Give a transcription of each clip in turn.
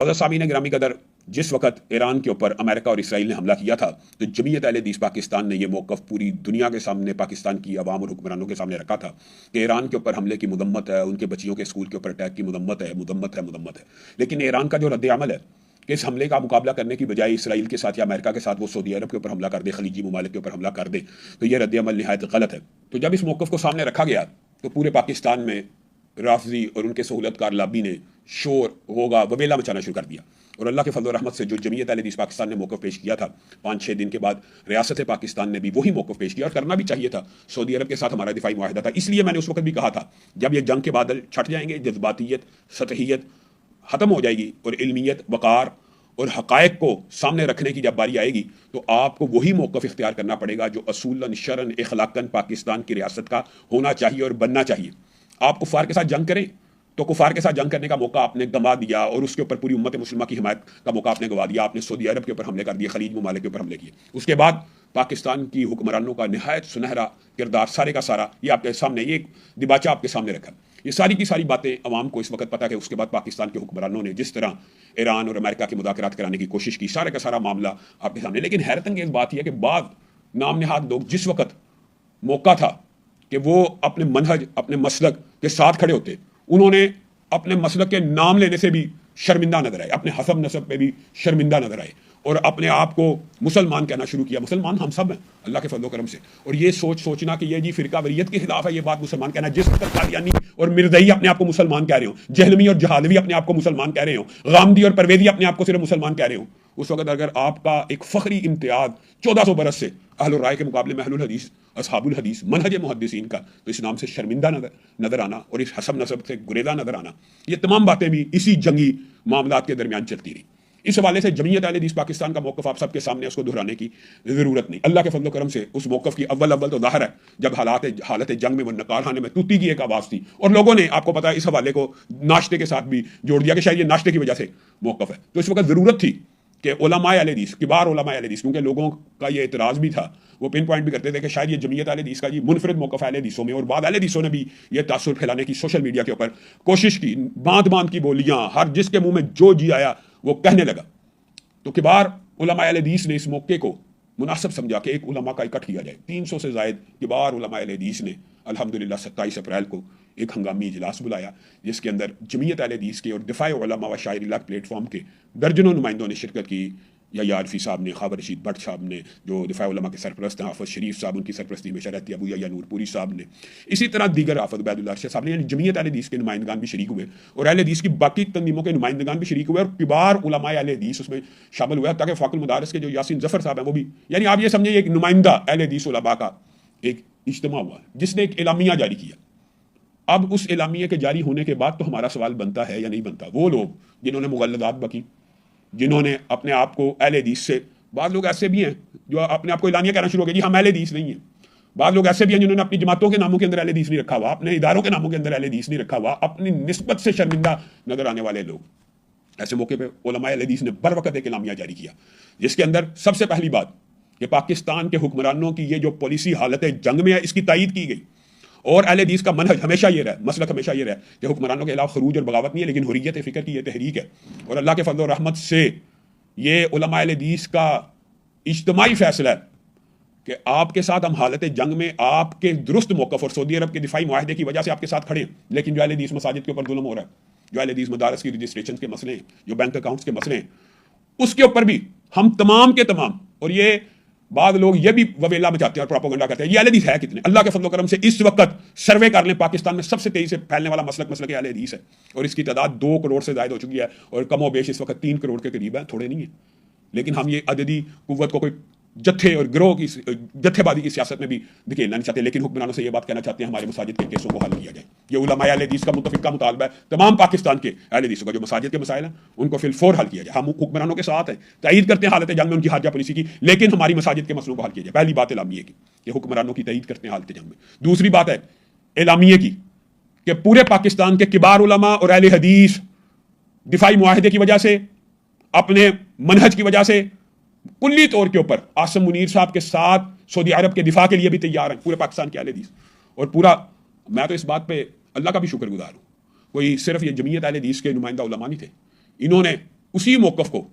हज़रत सामीन ग्रामी कदर, जिस वक्त ईरान के ऊपर अमेरिका और इसराइल ने हमला किया था तो जमीयत अहले हदीस पाकिस्तान ने यह मौक़िफ़ पूरी दुनिया के सामने, पाकिस्तान की अवाम और हुक्मरानों के सामने रखा था कि ईरान के ऊपर हमले की मदम्मत है, उनके बच्चियों के स्कूल के ऊपर अटैक की मदम्मत है, मुदम्मत है, मुदम्मत है। लेकिन ईरान का जो रद्द-ए-अमल है कि इस हमले का मुकाबला करने की बजाय इसराइल के साथ या अमेरिका के साथ वो सऊदी अरब के ऊपर हमला कर दे, खलीजी ममालिक के ऊपर हमला कर दे, तो यह रद्द-ए-अमल निहायत गलत है। तो जब इस मौक़िफ़ को सामने रखा गया तो पूरे पाकिस्तान में राफजी और उनके सहूलतकार लाबी ने शोर होगा वबेला मचाना शुरू कर दिया। और अल्लाह के फजल और रहमत से जो जमीयत अहले हदीस पाकिस्तान ने मौक़िफ़ पेश किया था 5-6 दिन के बाद रियासत पाकिस्तान ने भी वही मौक़िफ़ पेश किया और करना भी चाहिए था। सऊदी अरब के साथ हमारा दिफाई मुआहदा था, इसलिए मैंने उस वक्त भी कहा था जब ये जंग के बादल छट जाएंगे, जज्बातियत, सतहियत ख़त्म हो जाएगी और इल्मियत, वक़ार और हक़ाइक़ को सामने रखने की जब बारी आएगी तो आपको वही मौक़िफ़ इख्तियार करना पड़ेगा जो असूलन, शरन, इखलाक़न पाकिस्तान की रियासत का होना चाहिए और बनना चाहिए। आप कुफ़ार के साथ जंग करें तो कुफार के साथ जंग करने का मौका आपने गंवा दिया और उसके ऊपर पूरी उम्मत मुस्लिमा की हिमायत का मौका आपने गंवा दिया। आपने सऊदी अरब के ऊपर हमले कर दिए, खलीज ममालिक के ऊपर हमले किए। उसके बाद पाकिस्तान की हुक्मरानों का निहायत सुनहरा किरदार सारे का सारा ये आपके सामने, ये दिबाचा आपके सामने रखा। ये सारी की सारी बातें अवाम को इस वक्त पता है। उसके बाद पाकिस्तान के हुक्मरानों ने जिस तरह ईरान और अमेरिका के मुज़ाकरात कराने की कोशिश की, सारे का सारा मामला आपके सामने। लेकिन हैरत अंगेज़ बात यह है कि बाद नाम नहाद लोग जिस वक्त मौका था कि वो अपने मनहज, अपने मसलक के साथ खड़े होते, उन्होंने अपने मसलक के नाम लेने से भी शर्मिंदा नजर आए, अपने हसब नसब पे भी शर्मिंदा नजर आए और अपने आप को मुसलमान कहना शुरू किया। मुसलमान हम सब हैं अल्लाह के फजल करम से। और ये सोचना कि ये जी फ़िरका वरीयत के खिलाफ है, ये बात मुसलमान कहना, जिस वक्त कादियानी और मिर्ज़ई अपने आप को मुसलमान कह रहे हो, जहलमी और जहालवी अपने आप को मुसलमान कह रहे हो, गामदी और परवेज़ी अपने आप को सिर्फ मुसलमान कह रहे हो, उस वक्त अगर आपका एक फ़ख्री इम्तियाज़ 1400 बरस से अहलुल राय के मुकाबले में अहलुल हदीस, असहाबुल हदीस, मनहज मुहद्दिसीन का, तो इस नाम से शर्मिंदा नजर आना और इस हसब नसब से गुरेदा नजर आना, ये तमाम बातें भी इसी जंगी मामलात के दरमियान चलती रही। इस हवाले से जमीयत अहले हदीस पाकिस्तान का मौक़िफ़ आप सबके सामने, उसको दोहराने की ज़रूरत नहीं। अल्लाह के फजल करम से उस मौक़िफ़ की अव्वल तो ज़ाहिर है जब हालत जंग में वो नकारखाने में तूती की एक आवाज़ थी और लोगों ने, आपको पता है, इस हवाले को नाश्ते के साथ भी जोड़ दिया कि शायद ये नाश्ते की वजह से मौक़िफ़ है। तो इस वक्त ज़रूरत थी कि उलमाए अहले हदीस, किबार उलमाए अहले हदीस, क्योंकि लोगों का ये एतराज़ भी था, वो पिन पॉइंट भी करते थे कि शायद ये जमीयत अहले हदीस का जी मुनफरिद मौक़िफ़ अहले हदीसों में, और बाद अहले हदीसों ने भी ये तासुर फैलाने की सोशल मीडिया के ऊपर कोशिश की, बांध की बोलियाँ, हर जिसके मुँह में जो जी आया वो कहने लगा। तो किबार उलमाए अहले हदीस ने इस मौके को मुनासिब समझा कि एक उलमा का इकट्ठ किया जाए। 300 से ज़ायद किबार उलमाए अहले हदीस ने अल्हम्दुलिल्लाह 27 अप्रैल को एक हंगामी इजलास बुलाया, जिसके अंदर जमीयत अहले हदीस के और दिफाए उलमा व शायरिल्लाह प्लेटफॉर्म के दर्जनों नुमाइंदों ने शिरकत की। या आरफी साहब ने, ख़ाबर रशीद भट्ट साहब ने, जो दिफा उलमा के सरपरस्त हैं, हाफ़िज़ शरीफ साहब, उनकी सरपरस्ती में शरहती अबू या नूरपुरी साहब ने, इसी तरह दीगर हाफ़िज़ उबैदुल्लाह अरशद साहब ने, यानी जमीयत अहले हदीस के नुमाइंदगान भी शरीक हुए और अहले हदीस की बाकी तंजीमों के नुमाइंदगान भी शरीक हुए और किबार उलमाए अहले हदीस उसमें शामिल हुआ। ताकि फ़ाकुल मदारिस के जो यासीन ज़फ़र साहब हैं वो भी, यानी आप ये समझिए एक नुमाइंदा अहले हदीस उलमा का एक इज्तिमा हुआ जिसने एक एलामिया जारी किया। अब उस एलामिया के जारी होने के बाद तो हमारा सवाल बनता है या नहीं बनता, वो लोग जिन्होंने मुग़ल्लदात बकी, जिन्होंने अपने आप को अहले हदीस से, बाद लोग ऐसे भी हैं जो अपने आप को एलानिया कहना शुरू हो गए जी हम अहले हदीस नहीं हैं। बाद लोग ऐसे भी हैं जिन्होंने अपनी जमातों के नामों के अंदर अहले हदीस नहीं रखा हुआ, अपने इदारों के नामों के अंदर अहले हदीस नहीं रखा हुआ, अपनी निस्बत से शर्मिंदा नजर आने वाले लोग। ऐसे मौके पर उलमाए अहले हदीस ने बर वक्त एक एलामिया जारी किया, जिसके अंदर सबसे पहली बात कि पाकिस्तान के हुक्मरानों की ये जो पॉलिसी हालत जंग में है, इसकी तायीद की गई। और अहले हदीस का मनहज हमेशा ये रहा, मसलक हमेशा ये रहा कि हुक्मरानों के अलावा खरूज और बगावत नहीं है, लेकिन हुर्रियत फ़िक्र की ये तहरीक है। और अल्लाह के फजल और रहमत से ये उलमाए अहले हदीस का इज्तिमाई फैसला है कि आपके साथ हम हालत जंग में आपके दुरुस्त मौक़िफ़ और सऊदी अरब के दिफाई मुआहदे की वजह से आपके साथ खड़े हैं। लेकिन जो अहले हदीस मसाजिद के ऊपर जुल्म हो रहा है, जो अहले हदीस मदारस की रजिस्ट्रेशन के मसले हैं, जो बैंक अकाउंट्स के मसले हैं, उसके ऊपर भी हम तमाम के तमाम, और ये बाद लोग ये भी ववेला मचाते हैं और प्रोपेगेंडा करते हैं ये अहले हदीस है कितने। अल्लाह के फजल करम से इस वक्त सर्वे कर लें, पाकिस्तान में सबसे तेजी से फैलने वाला मसलक अहले हदीस है और इसकी तादाद 2 करोड़ से ज़ायद हो चुकी है और कमो बेश इस वक्त 3 करोड़ के करीब है, थोड़े नहीं है। लेकिन हम ये अददी कुव्वत को कोई जत्थे और गिरोह की जत्थेबाजी की सियासत में भी धकेलना नहीं चाहते, लेकिन हुक्मरानों से ये बात कहना चाहते हैं हमारे मसाजिद के केसों को हल किया जाए। ये उलमाए अहले हदीस का मुतफ़िक़ा मुतालबा है तमाम पाकिस्तान के अहले हदीसों का, जो मसाजिद के मसाइल हैं उनको फिलफौर हल किया जाए। हम हुक्मरानों के साथ हैं, तईद करते हैं हालत जंग में उनकी हाजिया पॉलिसी की, लेकिन हमारी मसाजिद के मसलों को हल किया जाए। पहली बात एलामिया की कि हुक्मरानों की तईद करते हैं हालत जंग में। दूसरी बात है एलामिया की कि पूरे पाकिस्तान के किबार उलमा और अहले हदीस दिफाई मुआहदे की वजह से, अपने मनहज की वजह से कुल्ली तौर के ऊपर आसम मुनीर साहब के साथ सऊदी अरब के दिफा के लिए भी तैयार हैं पूरे पाकिस्तान के अहले हदीस। और पूरा, मैं तो इस बात पे अल्लाह का भी शुक्रगुजार हूँ, कोई सिर्फ ये जमीयत अहले हदीस के नुमाइंदा उलमा नहीं थे, इन्होंने उसी मौक़िफ़ को,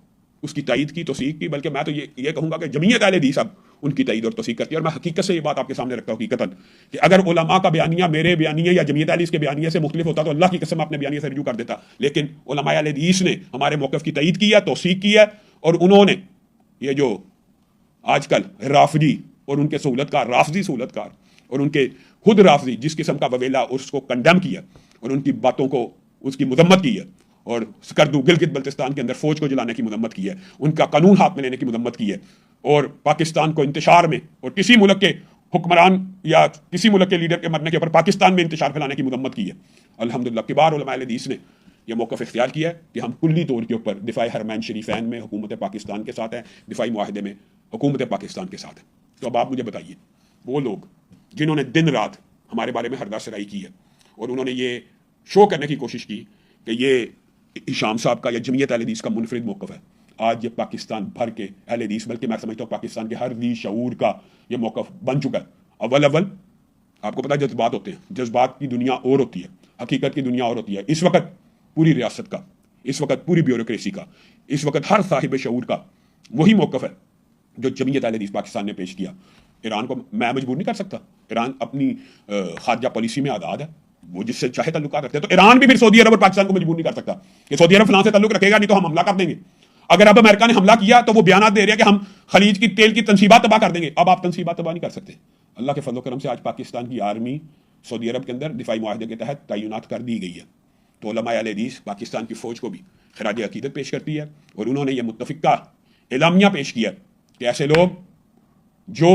उसकी तायीद की, तौसीक़ की, बल्कि मैं तो ये कहूँगा कि जमीयत अहले हदीस अब उनकी तायीद और तौसीक़ करती है। और मैं हकीकत से ये बात आपके सामने रखता हूँ हकीकतन कि अगर उलमा का बयानिया मेरे बयानिए या जमीयत अहले हदीस के बयानिए से मुख्तलिफ होता तो अल्लाह की कसम अपने बयानिए से रजू कर देता। लेकिन उलमा अहले हदीस ने हमारे मौक़िफ़ की तायीद की है, तौसीक़ की है, और उन्होंने ये जो आजकल राफजी और उनके सहूलतकार, राफजी सहूलतकार और उनके खुद राफजी जिस किस्म का बवेला, उसको कंडेम किया और उनकी बातों को, उसकी मजम्मत की है, और स्कर्दू गिलगित बल्तिस्तान के अंदर फौज को जलाने की मजम्मत की है, उनका कानून हाथ में लेने की मजम्मत की है, और पाकिस्तान को इंतशार में और किसी मुल्क के हुक्मरान या किसी मुल्क के लीडर के मरने के ऊपर पाकिस्तान में इंतशार फैलाने की मजम्मत की है। अल्हम्दुलिल्लाह किबार उलमा अहले हदीस ने यह मौक़िफ़ इख्तियार किया है कि हम कुल्ली तौर के ऊपर दिफ़ाए हरमैन शरीफैन में हुकूमत पाकिस्तान के साथ हैं, दिफ़ाई मुआहदे में हुकूमत पाकिस्तान के साथ है। तो अब आप मुझे बताइए, वो लोग जिन्होंने दिन रात हमारे बारे में हरदा सराई की है और उन्होंने ये शो करने की कोशिश की कि ये हिशाम साहब का या जमीयत अहले हदीस का मुनफरिद मौक़िफ़ है, आज ये पाकिस्तान भर के अहले हदीस, बल्कि मैं समझता हूँ पाकिस्तान के हर दी शऊर का ये मौक़िफ़ बन चुका है। अव्वल आपको पता है जज्बात होते हैं, जज्बात की दुनिया और होती है, हकीकत की दुनिया और होती है। इस वक्त पूरी रियासत का, इस वक्त पूरी ब्यूरोक्रेसी का, इस वक्त हर साहिब शऊर का वही मौक़िफ़ है जो जमीयत अहले हदीस पाकिस्तान ने पेश किया। ईरान को मैं मजबूर नहीं कर सकता, ईरान अपनी खारजा पॉलिसी में आज़ाद है, वो जिससे चाहे तल्लुकात रखते हैं। तो ईरान भी फिर सऊदी अरब और पाकिस्तान को मजबूर नहीं कर सकता कि सऊदी अरब फलां से तल्लुक रखेगा नहीं तो हम हमला कर देंगे। अगर अब अमेरिका ने हमला किया तो वो बयान दे रहे हैं कि हम खलीज की तेल की तनसीबात तबाह कर देंगे। अब आप तनसीबात तबाह नहीं कर सकते। अल्लाह के फजल करम से आज पाकिस्तान की आर्मी सऊदी अरब के अंदर दिफाई मुआहदे के तहत तैनात कर दी गई है। तो उलमा अहले हदीस पाकिस्तान की फ़ौज को भी खराज अकीदत पेश करती है और उन्होंने ये मुत्तफ़िका एलामिया पेश किया कि ऐसे लोग जो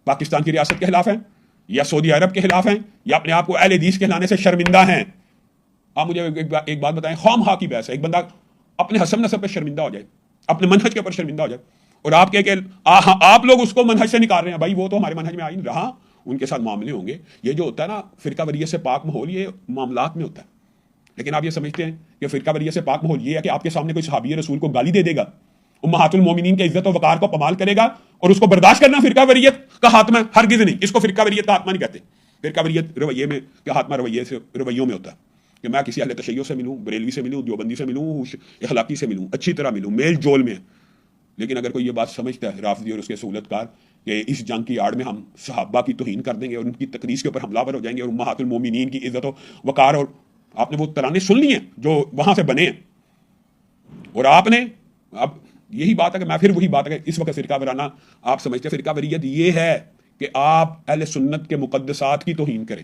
पाकिस्तान की रियासत के खिलाफ हैं या सऊदी अरब के खिलाफ हैं या अपने आप को अहले हदीस कहलाने से शर्मिंदा हैं। आप मुझे एक बात बताएं, खौम हा की बहस है, एक बंदा अपने हसब नसब पर शर्मिंदा हो जाए, अपने मनहज के ऊपर शर्मिंदा हो जाए और आप कह के आप लोग उसको मनहज से निकाल रहे हैं। भाई वो तो हमारे मनहज में आ ही नहीं रहा, उनके साथ मामले होंगे। ये जो होता है ना फ़िरका वरीयत से पाक माहौल, ये मामलात में होता है। लेकिन आप ये समझते हैं कि फ़िरका वरीयत से पाक माहौल ये है कि आपके सामने कोई सहाबी रसूल को गाली दे देगा, उम्महातुल मोमिनीन के इज्जत और वकार को पमाल करेगा और उसको बर्दाश्त करना फ़िरका वरीयत का हातमा? हरगिज़ नहीं। इसको फ़िरका वरीयत का हातमा नहीं कहते। फ़िरका वरीयत रवैये में क्या हातमा रवैयों में होता है कि मैं किसी अहले तशय्युअ से मिलूँ, बरेलवी से मिलूँ, देवबंदी से मिलूँ, इखलाकी से मिलूँ, अच्छी तरह मिलूँ, मेल जोल में। लेकिन अगर कोई ये बात समझता है राफजी और उसके सहूलतकार कि इस जंग की आड़ में हम सहाबा की तौहीन कर देंगे और उनकी तकरीस के ऊपर हमलावर हो जाएंगे और उम्महातुल मोमिनीन की इज्जत और वकार, और आपने वो तराने सुन लिए हैं जो वहाँ से बने हैं, और आपने अब यही बात है कि मैं फिर वही बात है कि इस वक्त फ़िरका वराना आप समझते हैं फ़िरका वरीयत ये है कि आप अहले सुन्नत के मुक़द्दसात की तौहीन करें।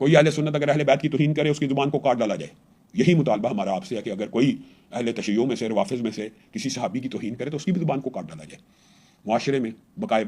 कोई अहले सुन्नत अगर अहले बैत की तौहीन करे उसकी ज़ुबान को काट डाला जाए। यही मुतालबा हमारा आपसे है कि अगर कोई अहले तशय्युअ में से, रवाफ़िज़ में से किसी सहाबी की तौहीन करे तो उसकी भी ज़ुबान को काट डाला जाए। मुआशरे में बकाए